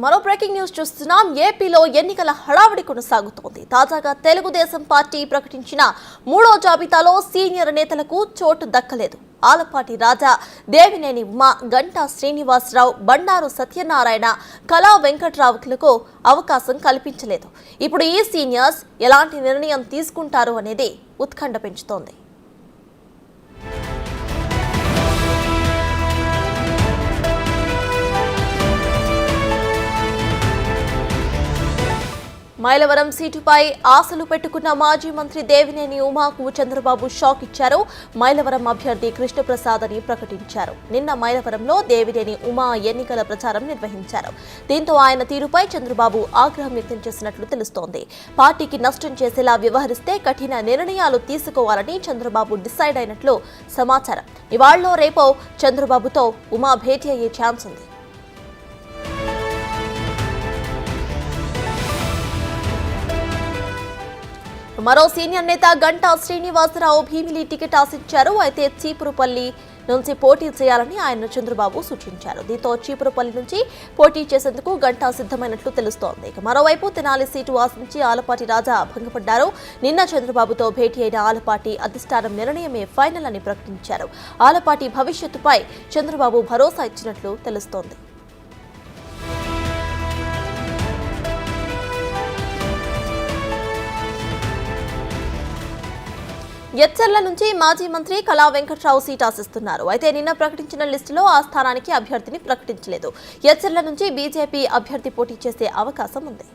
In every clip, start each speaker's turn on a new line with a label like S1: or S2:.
S1: మరో breaking news చూస్తున్నాం. ఏపీలో ఎన్నికల హడావిడి కొనసాగుతోంది. తాజాగా తెలుగుదేశం పార్టీ ప్రకటించిన మూడో జాబితాలో సీనియర్ నేతలకు చోటు దక్కలేదు. ఆలపాటి రాజా, దేవినేని ఉమా, గంటా శ్రీనివాసరావు, బండారు సత్యనారాయణ, కళా వెంకట్రావులకు అవకాశం కల్పించలేదు. ఇప్పుడు ఈ సీనియర్స్ ఎలాంటి నిర్ణయం తీసుకుంటారు అనేది ఉత్కంఠ పెంచుతోంది. మైలవరం సీటుపై ఆశలు పెట్టుకున్న మాజీ మంత్రి దేవినేని ఉమాకు చంద్రబాబు షాక్ ఇచ్చారు. మైలవరం అభ్యర్థి కృష్ణప్రసాద్ అని ప్రకటించారు. నిన్న మైలవరంలో దేవినేని ఉమా ఎన్నికల ప్రచారం నిర్వహించారు. దీంతో ఆయన తీరుపై చంద్రబాబు ఆగ్రహం వ్యక్తం చేసినట్లు తెలుస్తోంది. పార్టీకి నష్టం చేసేలా వ్యవహరిస్తే కఠిన నిర్ణయాలు తీసుకోవాలని చంద్రబాబు డిసైడ్ అయినట్లు సమాచారం. ఇవాళ్లో రేపో చంద్రబాబుతో ఉమా భేటీ అయ్యే ఛాన్స్ ఉంది. మరో సీనియర్ నేత గంటా శ్రీనివాసరావు భీమిలి టికెట్ ఆశించారు. అయితే చీపురుపల్లి నుంచి పోటీ చేయాలని ఆయన చంద్రబాబు సూచించారు. దీంతో చీపురుపల్లి నుంచి పోటీ చేసేందుకు గంటా సిద్ధమైనట్లు తెలుస్తోంది. మరోవైపు తెనాలి సీటు ఆశించి ఆలపాటి రాజా భంగపడ్డారు. నిన్న చంద్రబాబుతో భేటీ అయిన ఆలపాటి అధిష్టానం నిర్ణయమే ఫైనల్ అని ప్రకటించారు. ఆలపాటి భవిష్యత్తుపై చంద్రబాబు భరోసా ఇచ్చినట్లు తెలుస్తోంది. ఎచ్చర్ల నుంచి మాజీ మంత్రి కళా వెంకట్రావు సీట్ ఆశిస్తున్నారు. అయితే నిన్న ప్రకటించిన లిస్టులో ఆ స్థానానికి అభ్యర్థిని ప్రకటించలేదు. ఎచ్చర్ల నుంచి బీజేపీ అభ్యర్థి పోటీ చేసే అవకాశం ఉంది.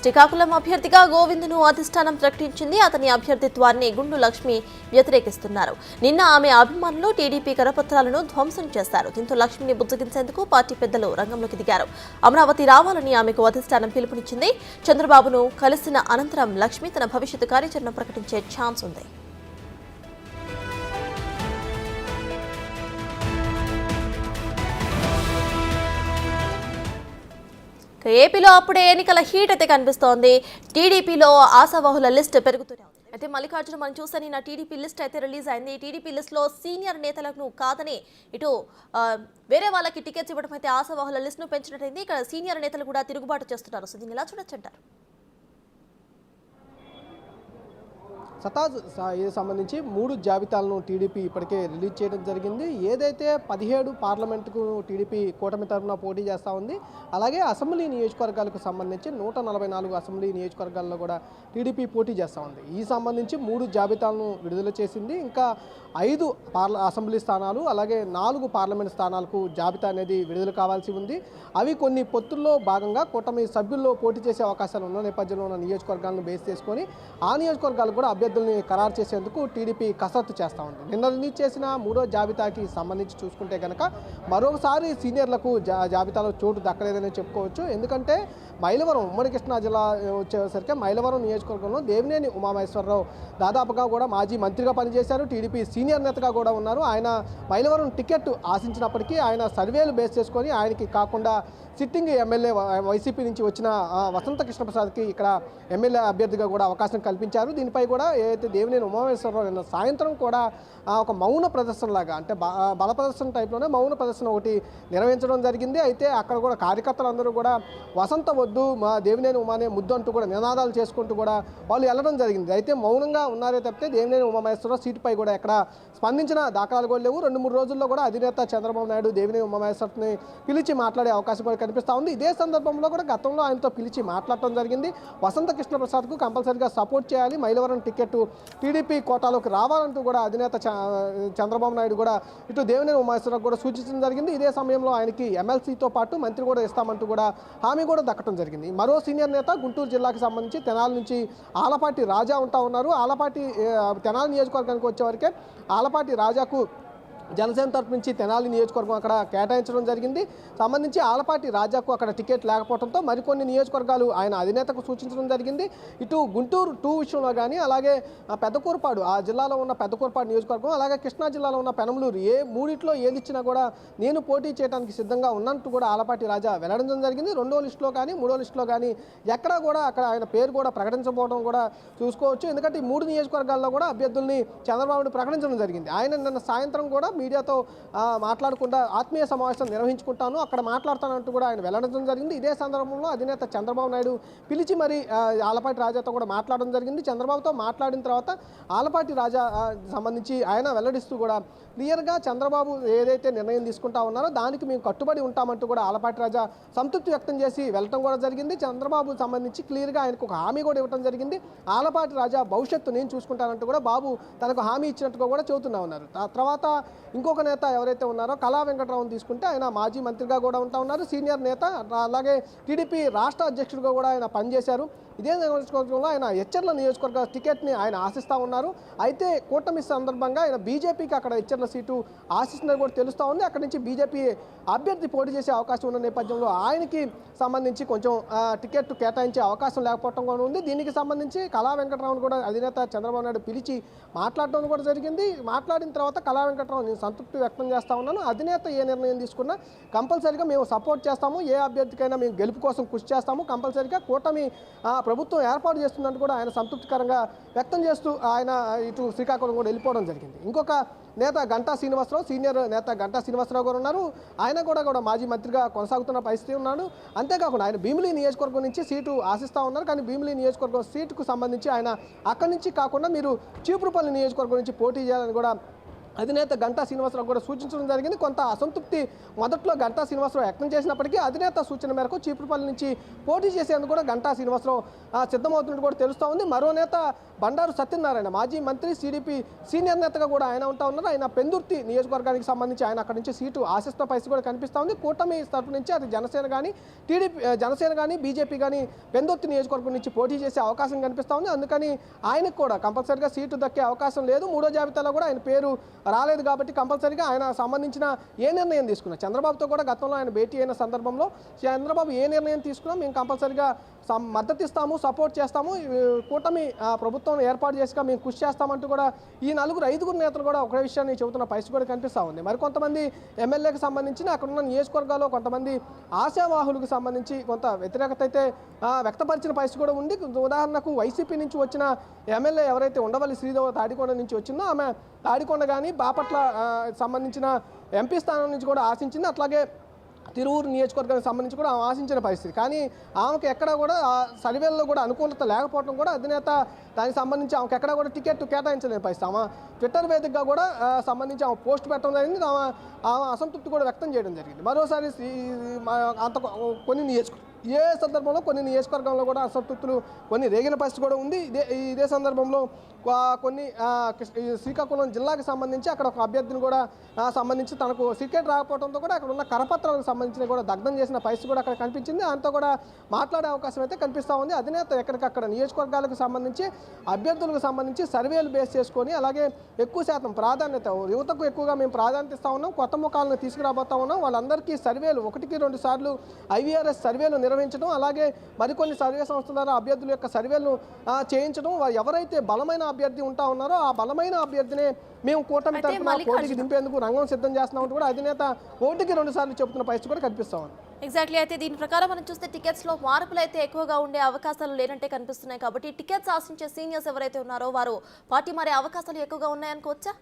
S1: శ్రీకాకుళం అభ్యర్థిగా గోవిందును అధిష్టానం ప్రకటించింది. అతని అభ్యర్థిత్వాన్ని గుండు లక్ష్మి వ్యతిరేకిస్తున్నారు. నిన్న ఆమె అభిమానులు టీడీపీ కరపత్రాలను ధ్వంసం చేశారు. దీంతో లక్ష్మిని బుజ్జగించేందుకు పార్టీ పెద్దలు రంగంలోకి దిగారు. అమరావతి రావాలని ఆమెకు అధిష్టానం పిలుపునిచ్చింది. చంద్రబాబును కలిసిన అనంతరం లక్ష్మి తన భవిష్యత్తు కార్యాచరణ ప్రకటించే ఛాన్స్ ఉంది. ఏపీలో అప్పుడే ఎన్నికల హీట్ అయితే కనిపిస్తోంది. టీడీపీలో ఆశావాహుల లిస్ట్ పెరుగుతూనే ఉంది. అయితే మల్లికార్జున మనం చూస్తే నిన్న టీడీపీ లిస్ట్ అయితే రిలీజ్ అయింది. టీడీపీ లిస్టులో సీనియర్ నేతలకు కాదని ఇటు వేరే వాళ్ళకి టికెట్స్ ఇవ్వడం అయితే ఆశావాహుల లిస్టును పెంచినట్టయింది. ఇక్కడ సీనియర్ నేతలు కూడా తిరుగుబాటు చేస్తున్నారు. సో దీన్ని ఎలా చూడొచ్చంటారు?
S2: సతాజ్ ఇది సంబంధించి 3 జాబితాలను టీడీపీ ఇప్పటికే రిలీజ్ చేయడం జరిగింది. ఏదైతే 17 పార్లమెంటుకు టీడీపీ కూటమి తరఫున పోటీ చేస్తూ ఉంది, అలాగే అసెంబ్లీ నియోజకవర్గాలకు సంబంధించి 144 అసెంబ్లీ నియోజకవర్గాల్లో కూడా టీడీపీ పోటీ చేస్తూ ఉంది. ఈ సంబంధించి 3 జాబితాలను విడుదల చేసింది. ఇంకా 5 అసెంబ్లీ స్థానాలు, అలాగే 4 పార్లమెంట్ స్థానాలకు జాబితా అనేది విడుదల కావాల్సి ఉంది. అవి కొన్ని పొత్తుల్లో భాగంగా కూటమి సభ్యుల్లో పోటీ చేసే అవకాశాలు ఉన్న నేపథ్యంలో ఉన్న నియోజకవర్గాలను బేస్ చేసుకొని ఆ నియోజకవర్గాలు కూడా అభ్యర్థుల్ని ఖరారు చేసేందుకు టీడీపీ కసరత్తు చేస్తూ ఉంది. నిన్న రిలీజ్ చేసిన 3వ జాబితాకి సంబంధించి చూసుకుంటే కనుక మరోసారి సీనియర్లకు జాబితాలో చోటు దక్కలేదని చెప్పుకోవచ్చు. ఎందుకంటే మైలవరం ఉమ్మడి కృష్ణా జిల్లా వచ్చేసరికి మైలవరం నియోజకవర్గంలో దేవినేని ఉమామహేశ్వరరావు దాదాపుగా కూడా మాజీ మంత్రిగా పనిచేశారు. టీడీపీ సీనియర్ నేతగా కూడా ఉన్నారు. ఆయన మైలవరం టికెట్ ఆశించినప్పటికీ ఆయన సర్వేలు బేస్ చేసుకొని ఆయనకి కాకుండా సిట్టింగ్ ఎమ్మెల్యే వైసీపీ నుంచి వచ్చిన వసంత కృష్ణప్రసాద్కి ఇక్కడ ఎమ్మెల్యే అభ్యర్థిగా కూడా అవకాశం కల్పించారు. దీనిపై కూడా ఏదైతే దేవినేని ఉమామహేశ్వరరావు నిన్న సాయంత్రం కూడా ఒక మౌన ప్రదర్శనలాగా, అంటే బల ప్రదర్శన టైప్లోనే మౌన ప్రదర్శన ఒకటి నిర్వహించడం జరిగింది. అయితే అక్కడ కూడా కార్యకర్తలందరూ కూడా వసంత వద్దు, మా దేవినేని ఉమానే ముద్దు అంటూ కూడా నినాదాలు చేసుకుంటూ కూడా వాళ్ళు వెళ్ళడం జరిగింది. అయితే మౌనంగా ఉన్నారే తప్పితే దేవినేని ఉమామహేశ్వరరావు సీటుపై కూడా ఎక్కడ స్పందించిన దాఖలాలు కూడా లేవు. 2-3 రోజుల్లో కూడా అధినేత చంద్రబాబు నాయుడు దేవినేని ఉమామహేశ్వరని పిలిచి మాట్లాడే అవకాశం కూడా కనిపిస్తూ ఉంది. ఇదే సందర్భంలో కూడా గతంలో ఆయనతో పిలిచి మాట్లాడటం జరిగింది. వసంత కృష్ణప్రసాద్కు కంపల్సరీగా సపోర్ట్ చేయాలి, మైలవరం టికెట్ టీడీపీ కోటాలోకి రావాలంటూ కూడా అధినేత చంద్రబాబు నాయుడు కూడా ఇటు దేవినేని ఉమామహేశ్వరరావు కూడా సూచించడం జరిగింది. ఇదే సమయంలో ఆయనకి ఎమ్మెల్సీతో పాటు మంత్రి కూడా ఇస్తామంటూ కూడా హామీ కూడా దక్కడం జరిగింది. మరో సీనియర్ నేత గుంటూరు జిల్లాకి సంబంధించి తెనాలి నుంచి ఆలపాటి రాజా ఉంటా ఉన్నారు. ఆలపాటి తెనాలి నియోజకవర్గానికి వచ్చేవరకే ఆలపాటి రాజాకు జనసేన తరపు నుంచి తెనాలి నియోజకవర్గం అక్కడ కేటాయించడం జరిగింది. సంబంధించి ఆలపాటి రాజాకు అక్కడ టికెట్ లేకపోవడంతో మరికొన్ని నియోజకవర్గాలు ఆయన అధినేతకు సూచించడం జరిగింది. ఇటు గుంటూరు 2 విషయంలో కానీ, అలాగే పెద్దకూరపాడు ఆ జిల్లాలో ఉన్న పెద్దకూరపాడు నియోజకవర్గం, అలాగే కృష్ణా జిల్లాలో ఉన్న పెనమలూరు మూడిట్లో ఏది ఇచ్చినా కూడా నేను పోటీ చేయడానికి సిద్ధంగా ఉన్నట్టు కూడా ఆలపాటి రాజా వెల్లడించడం జరిగింది. 2వ లిస్టులో కానీ 3వ లిస్టులో కానీ ఎక్కడా కూడా అక్కడ ఆయన పేరు కూడా ప్రకటించకపోవడం కూడా చూసుకోవచ్చు. ఎందుకంటే ఈ 3 నియోజకవర్గాల్లో కూడా అభ్యర్థుల్ని చంద్రబాబు ప్రకటించడం జరిగింది. ఆయన నిన్న సాయంత్రం కూడా మీడియాతో మాట్లాడకుండా ఆత్మీయ సమావేశం నిర్వహించుకుంటాను, అక్కడ మాట్లాడతానంటూ కూడా ఆయన వెల్లడించడం జరిగింది. ఇదే సందర్భంలో అధినేత చంద్రబాబు నాయుడు పిలిచి మరి ఆలపాటి రాజాతో కూడా మాట్లాడడం జరిగింది. చంద్రబాబుతో మాట్లాడిన తర్వాత ఆలపాటి రాజా సంబంధించి ఆయన వెల్లడిస్తూ కూడా క్లియర్గా చంద్రబాబు ఏదైతే నిర్ణయం తీసుకుంటా ఉన్నారో దానికి మేము కట్టుబడి ఉంటామంటూ కూడా ఆలపాటి రాజా సంతృప్తి వ్యక్తం చేసి వెళ్ళటం కూడా జరిగింది. చంద్రబాబు సంబంధించి క్లియర్గా ఆయనకు ఒక హామీ కూడా ఇవ్వడం జరిగింది. ఆలపాటి రాజా భవిష్యత్తు నేను చూసుకుంటానంటూ కూడా బాబు తనకు హామీ ఇచ్చినట్టుగా కూడా చెబుతున్నా ఉన్నారు. తర్వాత ఇంకొక నేత ఎవరైతే ఉన్నారో కళా వెంకట్రావును తీసుకుంటే ఆయన మాజీ మంత్రిగా కూడా ఉంటా ఉన్నారు, సీనియర్ నేత. అలాగే టీడీపీ రాష్ట్ర అధ్యక్షుడిగా కూడా ఆయన పనిచేశారు. ఇదే నియోజకవర్గంలో ఆయన ఎచ్చర్ల నియోజకవర్గ టికెట్ని ఆయన ఆశిస్తూ ఉన్నారు. అయితే కూటమి సందర్భంగా ఆయన బీజేపీకి అక్కడ ఎచ్చర్ల సీటు ఆశిస్తున్నది కూడా తెలుస్తూ ఉంది. అక్కడి నుంచి బీజేపీ అభ్యర్థి పోటీ చేసే అవకాశం ఉన్న నేపథ్యంలో ఆయనకి సంబంధించి కొంచెం టికెట్ కేటాయించే అవకాశం లేకపోవడం కూడా ఉంది. దీనికి సంబంధించి కళా వెంకట్రావును కూడా అధినేత చంద్రబాబు నాయుడు పిలిచి మాట్లాడటం కూడా జరిగింది. మాట్లాడిన తర్వాత కళా వెంకట్రావు నేను సంతృప్తి వ్యక్తం చేస్తూ ఉన్నాను, అధినేత ఏ నిర్ణయం తీసుకున్నా కంపల్సరీగా మేము సపోర్ట్ చేస్తాము, ఏ అభ్యర్థికైనా మేము గెలుపు కోసం కృషి చేస్తాము, కంపల్సరీగా కూటమి ప్రభుత్వం ఏర్పాటు చేస్తుందంటూ కూడా ఆయన సంతృప్తికరంగా వ్యక్తం చేస్తూ ఆయన ఇటు శ్రీకాకుళం కూడా వెళ్ళిపోవడం జరిగింది. ఇంకొక నేత గంటా శ్రీనివాసరావు, సీనియర్ నేత గంటా శ్రీనివాసరావు గారు ఉన్నారు. ఆయన కూడా మాజీ మంత్రిగా కొనసాగుతున్న పరిస్థితి ఉన్నాడు. అంతేకాకుండా ఆయన భీమిలి నియోజకవర్గం నుంచి సీటు ఆశిస్తూ ఉన్నారు. కానీ భీమిలి నియోజకవర్గం సీటుకు సంబంధించి ఆయన అక్కడి నుంచి కాకుండా మీరు చీపురుపల్లి నియోజకవర్గం నుంచి పోటీ చేయాలని కూడా అధినేత గంటా శ్రీనివాసరావు కూడా సూచించడం జరిగింది. కొంత అసంతృప్తి మొదట్లో గంటా శ్రీనివాసరావు వ్యక్తం చేసినప్పటికీ అధినేత సూచన మేరకు చీపురుపల్లి నుంచి పోటీ చేసేందుకు కూడా గంటా శ్రీనివాసరావు సిద్ధమవుతున్నట్టు కూడా తెలుస్తూ ఉంది. మరో నేత బండారు సత్యనారాయణ, మాజీ మంత్రి, టీడీపీ సీనియర్ నేతగా కూడా ఆయన ఉంటా ఉన్నారు. ఆయన పెందుర్తి నియోజకవర్గానికి సంబంధించి ఆయన అక్కడి నుంచి సీటు ఆశిస్తున్న పరిస్థితి కూడా కనిపిస్తూ ఉంది. కూటమి తరపు నుంచి అది జనసేన కానీ జనసేన కానీ బీజేపీ కానీ పెందుర్తి నియోజకవర్గం నుంచి పోటీ చేసే అవకాశం కనిపిస్తూ ఉంది. అందుకని ఆయనకు కూడా కంపల్సరీగా సీటు దక్కే అవకాశం లేదు. 3వ జాబితాలో కూడా ఆయన పేరు రాలేదు కాబట్టి కంపల్సరీగా ఆయన సంబంధించిన ఏ నిర్ణయం తీసుకున్నా, చంద్రబాబుతో కూడా గతంలో ఆయన భేటీ అయిన సందర్భంలో చంద్రబాబు ఏ నిర్ణయం తీసుకున్నా మేము కంపల్సరీగా మద్దతు ఇస్తాము, సపోర్ట్ చేస్తాము, కూటమి ప్రభుత్వం ఏర్పాటు చేసిగా మేము కృషి చేస్తామంటూ కూడా ఈ 5 నేతలు కూడా ఒక విషయాన్ని చెబుతున్న పరిస్థితి కూడా కనిపిస్తూ ఉంది. మరికొంతమంది ఎమ్మెల్యేకి సంబంధించిన అక్కడ ఉన్న నియోజకవర్గాల్లో కొంతమంది ఆశావాహులకు సంబంధించి కొంత వ్యతిరేకత అయితే వ్యక్తపరిచిన పరిస్థితి కూడా ఉంది. ఉదాహరణకు వైసీపీ నుంచి వచ్చిన ఎమ్మెల్యే ఎవరైతే ఉండవల్లి శ్రీదేవ తాడికొండ నుంచి వచ్చిందో ఆమె తాడికొండ కానీ బాపట్ల సంబంధించిన ఎంపీ స్థానం నుంచి కూడా ఆశించింది. అట్లాగే తిరువూరు నియోజకవర్గానికి సంబంధించి కూడా ఆమె ఆశించిన పరిస్థితి. కానీ ఆమెకు ఎక్కడ కూడా సర్వేల్లో కూడా అనుకూలత లేకపోవడం కూడా అధినేత దానికి సంబంధించి ఆమెకు ఎక్కడ కూడా టికెట్ కేటాయించలేని పరిస్థితి. ఆమె ట్విట్టర్ వేదికగా కూడా సంబంధించి ఆమె పోస్ట్ పెట్టడం జరిగింది. ఆమె అసంతృప్తి కూడా వ్యక్తం చేయడం జరిగింది. మరోసారి అంత ఏ సందర్భంలో కొన్ని నియోజకవర్గంలో కూడా అసంతృప్తులు కొన్ని రేగిన పరిస్థితి కూడా ఉంది. ఇదే సందర్భంలో కొన్ని శ్రీకాకుళం జిల్లాకు సంబంధించి అక్కడ ఒక అభ్యర్థిని కూడా సంబంధించి తనకు టికెట్ రాకపోవడంతో కూడా అక్కడ ఉన్న కరపత్రాలకు సంబంధించిన కూడా దగ్ధం చేసిన పరిస్థితి కూడా అక్కడ కనిపించింది. దాంతో కూడా మాట్లాడే అవకాశం అయితే కనిపిస్తూ ఉంది. అధినేత ఎక్కడికక్కడ నియోజకవర్గాలకు సంబంధించి అభ్యర్థులకు సంబంధించి సర్వేలు బేస్ చేసుకొని అలాగే ఎక్కువ శాతం ప్రాధాన్యత యువతకు ఎక్కువగా మేము ప్రాధాన్యత ఇస్తూ ఉన్నాం, కొత్త ముఖాలను తీసుకురాబోతా ఉన్నాం, వాళ్ళందరికీ సర్వేలు 1-2 సార్లు IVRS సర్వేలు నిర్వహించడం, అలాగే మరికొన్ని సర్వే సంస్థల ద్వారా అభ్యర్థుల యొక్క సర్వేలను చేయించడం, ఎవరైతే బలమైన అభ్యర్థి ఉంటా ఉన్నారో ఆ బలమైన అభ్యర్థినే మేము కూటమి తరఫున పోటీకి దింపేందుకు రంగం సిద్ధం చేస్తున్నామంటూ కూడా అధినేత 1-2 సార్లు చెబుతున్న పరిస్థితి కూడా కనిపిస్తా ఉంది.
S1: ఎగ్జాక్ట్లీ. అయితే దీని ప్రకారం మనం చూస్తే టికెట్స్ లో మార్పులు అయితే ఎక్కువగా ఉండే అవకాశాలు లేనంటే కనిపిస్తున్నాయి. కాబట్టి టికెట్స్ ఆశించే సీనియర్స్ ఎవరైతే ఉన్నారో వారు పార్టీ మారే అవకాశాలు ఎక్కువగా ఉన్నాయనుకోవచ్చా?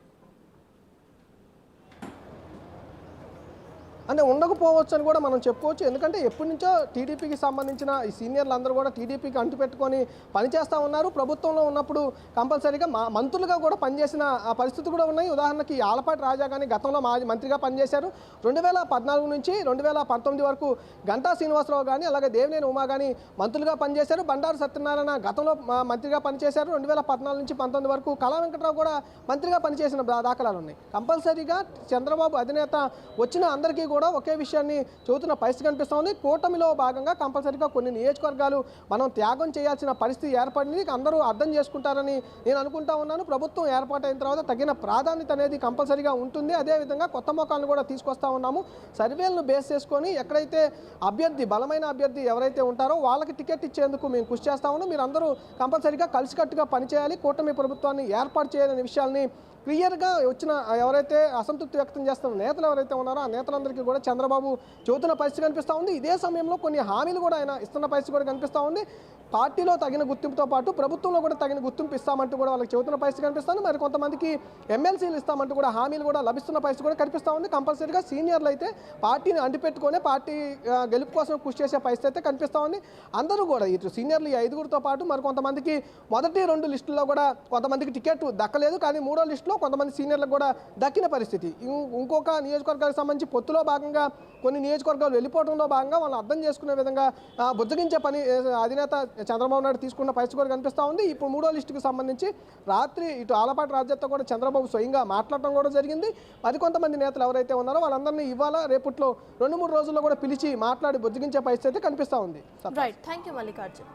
S2: అంటే ఉండకపోవచ్చు అని కూడా మనం చెప్పుకోవచ్చు. ఎందుకంటే ఎప్పటి నుంచో టీడీపీకి సంబంధించిన ఈ సీనియర్లు అందరూ కూడా టీడీపీకి అంటుపెట్టుకొని పనిచేస్తూ ఉన్నారు. ప్రభుత్వంలో ఉన్నప్పుడు కంపల్సరీగా మంత్రులుగా కూడా పనిచేసిన పరిస్థితి కూడా ఉన్నాయి. ఉదాహరణకి ఆలపాటి రాజా కానీ గతంలో మంత్రిగా పనిచేశారు. 2014 నుంచి 2019 వరకు గంటా శ్రీనివాసరావు కానీ అలాగే దేవినేని ఉమా కానీ మంత్రులుగా పనిచేశారు. బండారు సత్యనారాయణ గతంలో మంత్రిగా పనిచేశారు. 2014 నుంచి 19 వరకు కళా వెంకట్రావు కూడా మంత్రిగా పనిచేసిన దాఖలాలు ఉన్నాయి. కంపల్సరీగా చంద్రబాబు అధినేత వచ్చిన అందరికీ కూడా ఒకే విషయాన్ని చెబుతున్న పరిస్థితి కనిపిస్తూ ఉంది. కూటమిలో భాగంగా కంపల్సరీగా కొన్ని నియోజకవర్గాలు మనం త్యాగం చేయాల్సిన పరిస్థితి ఏర్పడింది. అందరూ అర్థం చేసుకుంటారని నేను అనుకుంటా ఉన్నాను. ప్రభుత్వం ఏర్పాటైన తర్వాత తగిన ప్రాధాన్యత అనేది కంపల్సరీగా ఉంటుంది. అదేవిధంగా కొత్త మొక్కలను కూడా తీసుకొస్తా ఉన్నాము. సర్వేలను బేస్ చేసుకొని ఎక్కడైతే అభ్యర్థి బలమైన అభ్యర్థి ఎవరైతే ఉంటారో వాళ్ళకి టికెట్ ఇచ్చేందుకు మేము కృషి చేస్తా ఉన్నాం. మీరు అందరూ కంపల్సరీగా కలిసికట్టుగా పనిచేయాలి, కూటమి ప్రభుత్వాన్ని ఏర్పాటు చేయాలనే విషయాల్ని క్లియర్గా వచ్చిన ఎవరైతే అసంతృప్తి వ్యక్తం చేస్తున్న నేతలు ఎవరైతే ఉన్నారో ఆ నేతలందరికీ కూడా చంద్రబాబు చెబుతున్న పరిస్థితి కనిపిస్తూ ఉంది. ఇదే సమయంలో కొన్ని హామీలు కూడా ఆయన ఇస్తున్న పరిస్థితి కూడా కనిపిస్తూ ఉంది. పార్టీలో తగిన గుర్తింపుతో పాటు ప్రభుత్వంలో కూడా తగిన గుర్తింపు ఇస్తామంటూ కూడా వాళ్ళకి చెబుతున్న పరిస్థితి కనిపిస్తుంది. మరి కొంతమందికి ఎమ్మెల్సీలు ఇస్తామంటూ కూడా హామీలు కూడా లభిస్తున్న పరిస్థితి కూడా కనిపిస్తూ ఉంది. కంపల్సరీగా సీనియర్లు అయితే పార్టీని అంటిపెట్టుకొని పార్టీ గెలుపు కోసం కృషి చేసే పరిస్థితి అయితే కనిపిస్తూ ఉంది. అందరూ కూడా ఇటు సీనియర్లు ఈ 5గురితో పాటు మరి కొంతమందికి మొదటి 2 లిస్టుల్లో కూడా కొంతమందికి టికెట్ దక్కలేదు, కానీ 3వ లిస్టులో కొంతమంది సీనియర్లకు కూడా దక్కిన పరిస్థితి. ఇంకొక నియోజకవర్గానికి సంబంధించి పొత్తులో భాగంగా కొన్ని నియోజకవర్గాలు వెళ్ళిపోవడంలో భాగంగా వాళ్ళు అర్థం చేసుకునే విధంగా బుజ్జగించే పని అధినేత చంద్రబాబు నాయుడు తీసుకున్న పరిస్థితి కూడా కనిపిస్తూ ఉంది. ఇప్పుడు 3వ లిస్టుకు సంబంధించి రాత్రి ఇటు ఆలపాటి రాజ్యతో కూడా చంద్రబాబు స్వయంగా మాట్లాడటం కూడా జరిగింది. కొంతమంది నేతలు ఎవరైతే ఉన్నారో వాళ్ళందరినీ ఇవాళ రేపట్లో 2-3 రోజుల్లో కూడా పిలిచి మాట్లాడి బుజ్జగించే పరిస్థితి అయితే కనిపిస్తూ ఉంది.
S1: Right, thank you Mallikarjun.